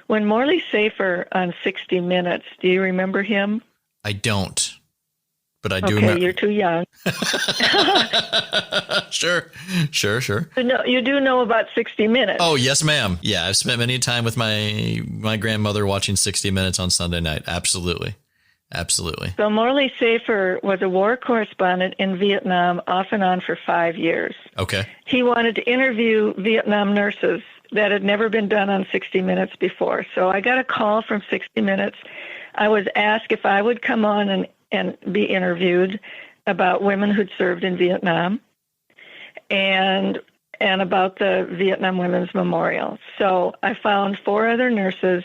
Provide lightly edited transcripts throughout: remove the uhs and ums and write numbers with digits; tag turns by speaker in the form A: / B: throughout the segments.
A: When Morley Safer on 60 Minutes, do you remember him?
B: I don't, but I do
A: remember.
B: remember.
A: You're too young.
B: Sure.
A: You do know about 60 Minutes.
B: Oh, yes, ma'am. Yeah, I've spent many time with my grandmother watching 60 Minutes on Sunday night. Absolutely.
A: So Morley Safer was a war correspondent in Vietnam off and on for 5 years.
B: Okay.
A: He wanted to interview Vietnam nurses that had never been done on 60 Minutes before. So I got a call from 60 Minutes. I was asked if I would come on and be interviewed about women who'd served in Vietnam and about the Vietnam Women's Memorial. So I found 4 other nurses.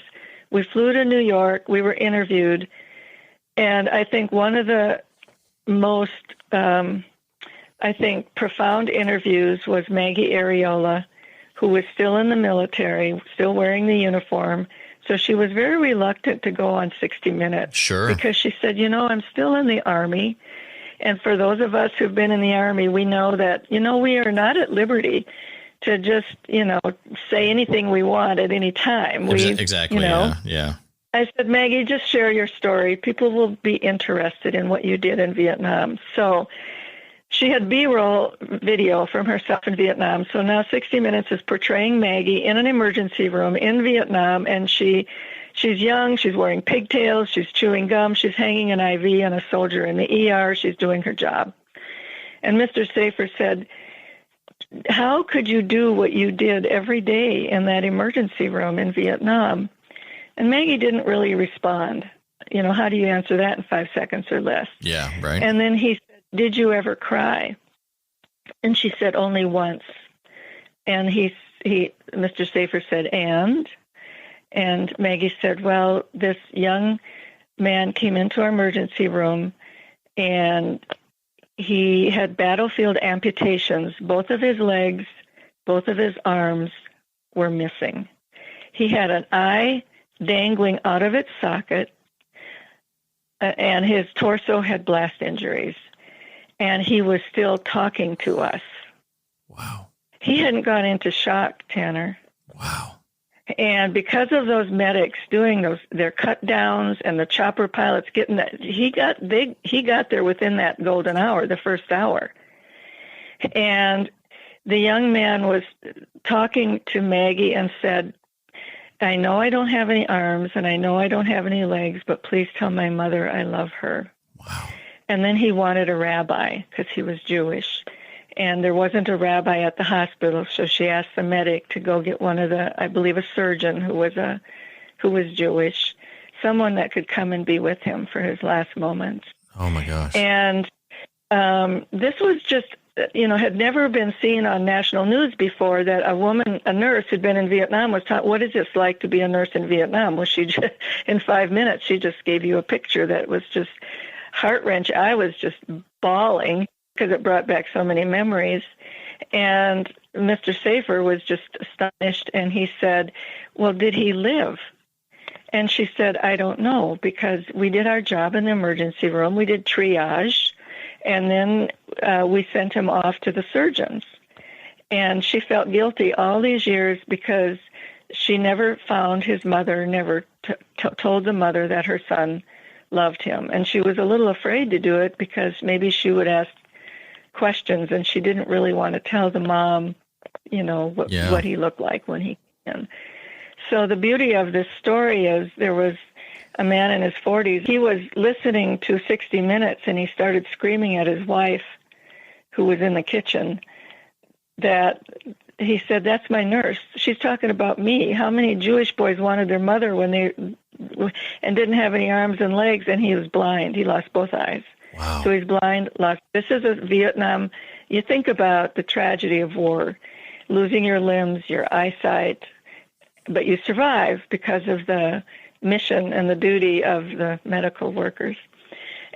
A: We flew to New York. We were interviewed. And I think one of the most, profound interviews was Maggie Areola, who was still in the military, still wearing the uniform. So she was very reluctant to go on 60 Minutes.
B: Sure.
A: Because she said, I'm still in the Army. And for those of us who've been in the Army, we know that, we are not at liberty to just, say anything we want at any time.
B: Exactly. Yeah.
A: I said, Maggie, just share your story. People will be interested in what you did in Vietnam. So she had B-roll video from herself in Vietnam. So now 60 Minutes is portraying Maggie in an emergency room in Vietnam, and she's young, she's wearing pigtails, she's chewing gum, she's hanging an IV on a soldier in the ER, she's doing her job. And Mr. Safer said, how could you do what you did every day in that emergency room in Vietnam? And Maggie didn't really respond. How do you answer that in 5 seconds or less?
B: Yeah, right.
A: And then he said, did you ever cry? And she said, only once. And Mr. Safer said, and Maggie said, well, this young man came into our emergency room and he had battlefield amputations. Both of his legs, both of his arms were missing. He had an eye dangling out of its socket, and his torso had blast injuries. And he was still talking to us.
B: Wow.
A: He hadn't gone into shock, Tanner.
B: Wow.
A: And because of those medics doing their cut downs and the chopper pilots getting that, he got there within that golden hour, the first hour. And the young man was talking to Maggie and said, I know I don't have any arms and I know I don't have any legs, but please tell my mother I love her.
B: Wow.
A: And then he wanted a rabbi because he was Jewish. And there wasn't a rabbi at the hospital, so she asked the medic to go get one of a surgeon who was Jewish, someone that could come and be with him for his last moments.
B: Oh my gosh.
A: And this was just, had never been seen on national news before, that a nurse who'd been in Vietnam was taught, what is this like to be a nurse in Vietnam? Well, she just, in 5 minutes, she just gave you a picture that was just heart-wrenching. I was just bawling because it brought back so many memories. And Mr. Safer was just astonished, and he said, well, did he live? And she said, I don't know, because we did our job in the emergency room. We did triage, and then we sent him off to the surgeons. And she felt guilty all these years because she never found his mother, never told the mother that her son loved him. And she was a little afraid to do it because maybe she would ask questions, and she didn't really want to tell the mom, what he looked like when he came in. So the beauty of this story is there was a man in his 40s. He was listening to 60 Minutes, and he started screaming at his wife, who was in the kitchen, that he said, that's my nurse. She's talking about me. How many Jewish boys wanted their mother and didn't have any arms and legs, and he was blind. He lost both eyes.
B: Wow.
A: So he's blind, lost. This is a Vietnam. You think about the tragedy of war, losing your limbs, your eyesight, but you survive because of the mission and the duty of the medical workers.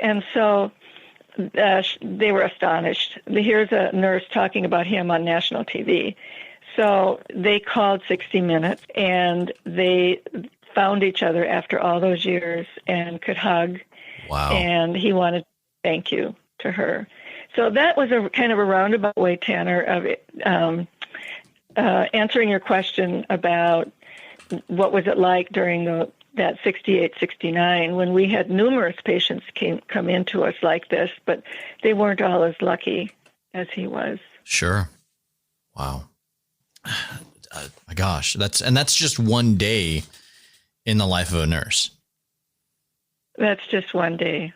A: And so they were astonished. Here's a nurse talking about him on national TV. So they called 60 Minutes, and they found each other after all those years and could hug.
B: Wow.
A: And he wanted to thank you to her. So that was a kind of a roundabout way, Tanner, of answering your question about what was it like during that 68, 69, when we had numerous patients come into us like this, but they weren't all as lucky as he was.
B: Sure. Wow. My gosh, that's just one day in the life of a nurse.
A: That's just one day.